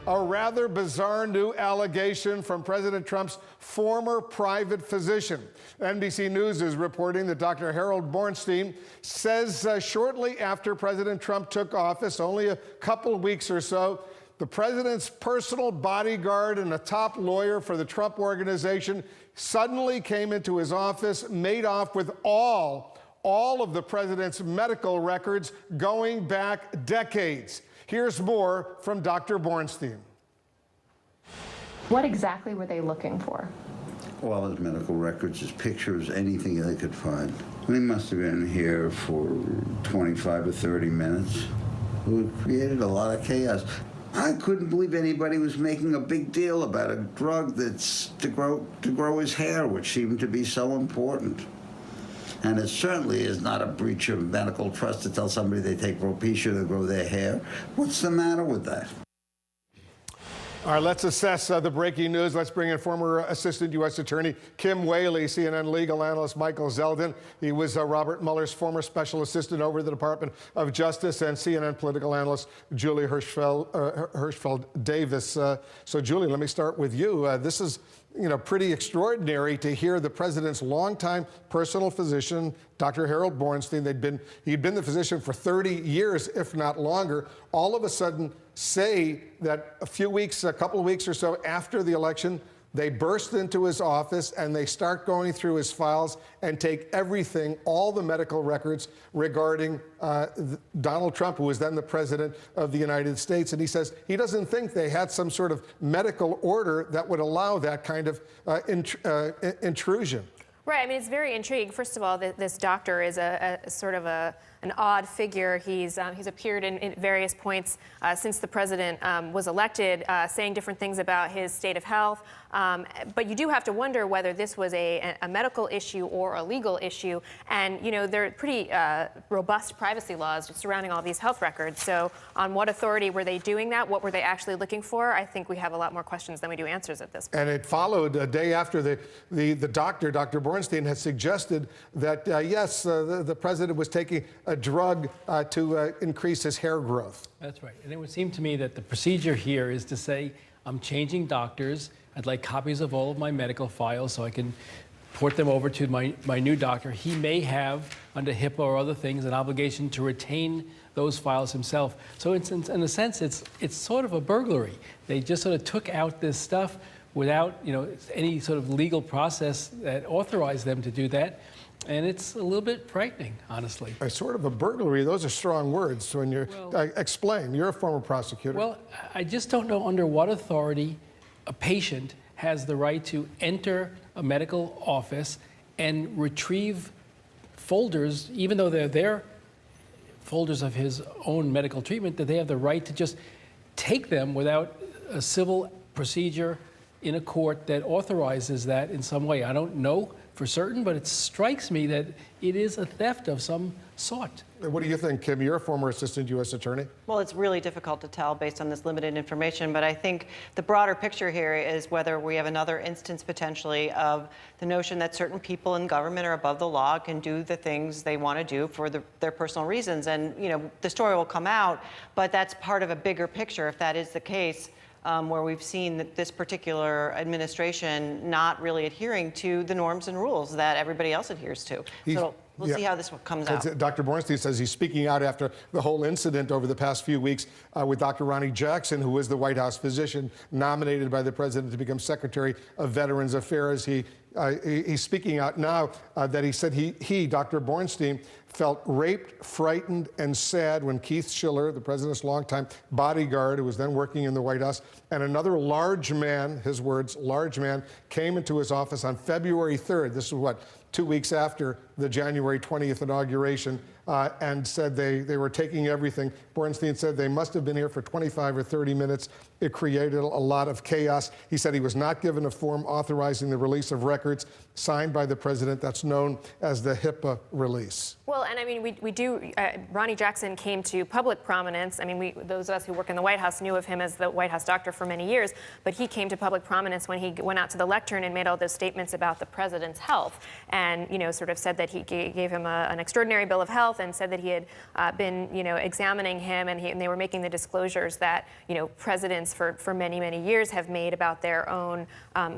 a rather bizarre new allegation from President Trump's former private physician. NBC News is reporting that Dr. Harold Bornstein says shortly after President Trump took office, only a couple weeks or so, the president's personal bodyguard and a top lawyer for the Trump organization suddenly came into his office, made off with all of the president's medical records going back decades. Here's more from Dr. Bornstein. What exactly were they looking for? All his medical records, his pictures, anything they could find. We must have been here for 25 or 30 minutes. We created a lot of chaos. I couldn't believe anybody was making a big deal about a drug that's to grow his hair, which seemed to be so important. And it certainly is not a breach of medical trust to tell somebody they take Propecia to grow their hair. What's the matter with that? All right, let's assess the breaking news. Let's bring in former Assistant U.S. Attorney Kim Whaley, CNN legal analyst Michael Zeldin. He was Robert Mueller's former special assistant over the Department of Justice, and CNN political analyst Julie Hirschfeld Davis. So, Julie, let me start with you. This is pretty extraordinary to hear the president's longtime personal physician, Dr. Harold Bornstein, he'd been the physician for 30 years, if not longer, all of a sudden say that a couple of weeks or so after the election, they burst into his office and they start going through his files and take everything, all the medical records regarding Donald Trump, who was then the president of the United States. And he says he doesn't think they had some sort of medical order that would allow that kind of intrusion. Right. I mean, it's very intriguing. First of all, this doctor is a sort of an odd figure. He's appeared in various points since the president was elected, saying different things about his state of health. But you do have to wonder whether this was a medical issue or a legal issue. And, there are pretty robust privacy laws surrounding all these health records. So on what authority were they doing that? What were they actually looking for? I think we have a lot more questions than we do answers at this point. And it followed a day after the doctor, Dr. Bornstein, had suggested that, yes, the president was taking a drug to increase his hair growth. That's right. And it would seem to me that the procedure here is to say, I'm changing doctors. I'd like copies of all of my medical files so I can port them over to my new doctor. He may have, under HIPAA or other things, an obligation to retain those files himself. So in a sense, it's sort of a burglary. They just sort of took out this stuff without any sort of legal process that authorized them to do that. And it's a little bit frightening, honestly. A sort of a burglary, those are strong words. When you're, explain, you're a former prosecutor. Well, I just don't know under what authority a patient has the right to enter a medical office and retrieve folders, even though they're their folders of his own medical treatment, that they have the right to just take them without a civil procedure in a court that authorizes that in some way. I don't know for certain, but it strikes me that it is a theft of some sort. What do you think, Kim? You're a former assistant U.S. attorney. Well, it's really difficult to tell based on this limited information, but I think the broader picture here is whether we have another instance potentially of the notion that certain people in government are above the law, can do the things they want to do for their personal reasons. And, the story will come out, but that's part of a bigger picture if that is the case. Where we've seen that this particular administration not really adhering to the norms and rules that everybody else adheres to. So we'll see how this comes out. Dr. Bornstein says he's speaking out after the whole incident over the past few weeks with Dr. Ronnie Jackson, who was the White House physician nominated by the president to become Secretary of Veterans Affairs. He's speaking out now that he said he, Dr. Bornstein, felt raped, frightened, and sad when Keith Schiller, the president's longtime bodyguard, who was then working in the White House, and another large man, his words, large man, came into his office on February 3rd. This was 2 weeks after the January 20th inauguration, and said they were taking everything. Bornstein said they must have been here for 25 or 30 minutes. It created a lot of chaos. He said he was not given a form authorizing the release of records signed by the president. That's known as the HIPAA release. Well, and I mean, we do, Ronnie Jackson came to public prominence. I mean, those of us who work in the White House knew of him as the White House doctor for many years, but he came to public prominence when he went out to the lectern and made all those statements about the president's health and, sort of said that he gave him an extraordinary bill of health, health and said that he had been, examining him, and they were making the disclosures that, presidents for many, many years have made about their own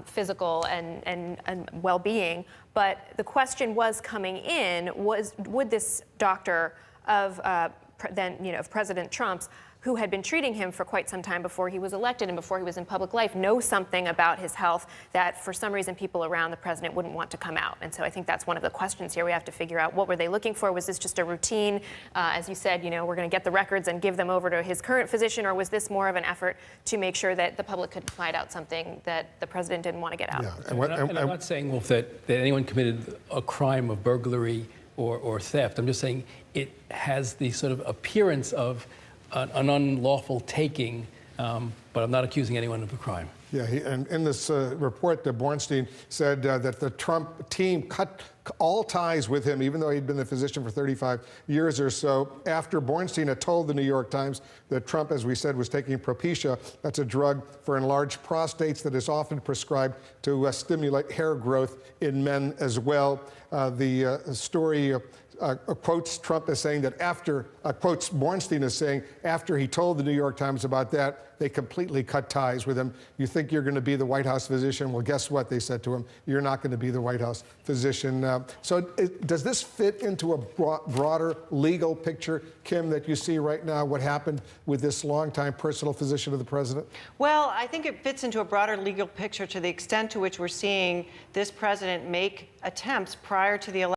physical and well-being. But the question was coming in would this doctor of of President Trump's, who had been treating him for quite some time before he was elected and before he was in public life, know something about his health that for some reason people around the president wouldn't want to come out. And so I think that's one of the questions here. We have to figure out, what were they looking for? Was this just a routine, as you said, we're going to get the records and give them over to his current physician, or was this more of an effort to make sure that the public could find out something that the president didn't want to get out? Yeah. And I'm not saying, Wolf, that anyone committed a crime of burglary or theft. I'm just saying it has the sort of appearance of an unlawful taking, but I'm not accusing anyone of a crime. Yeah, and in this report, Bornstein said that the Trump team cut all ties with him, even though he'd been a physician for 35 years or so, after Bornstein had told the New York Times that Trump, as we said, was taking Propecia. That's a drug for enlarged prostates that is often prescribed to stimulate hair growth in men as well. The story quotes Trump as saying that quotes Bornstein as saying after he told the New York Times about that, they completely cut ties with him. You think you're going to be the White House physician? Well, guess what? They said to him, you're not going to be the White House physician. Does this fit into a broader legal picture, Kim, that you see right now, what happened with this longtime personal physician of the president? Well, I think it fits into a broader legal picture to the extent to which we're seeing this president make attempts prior to the election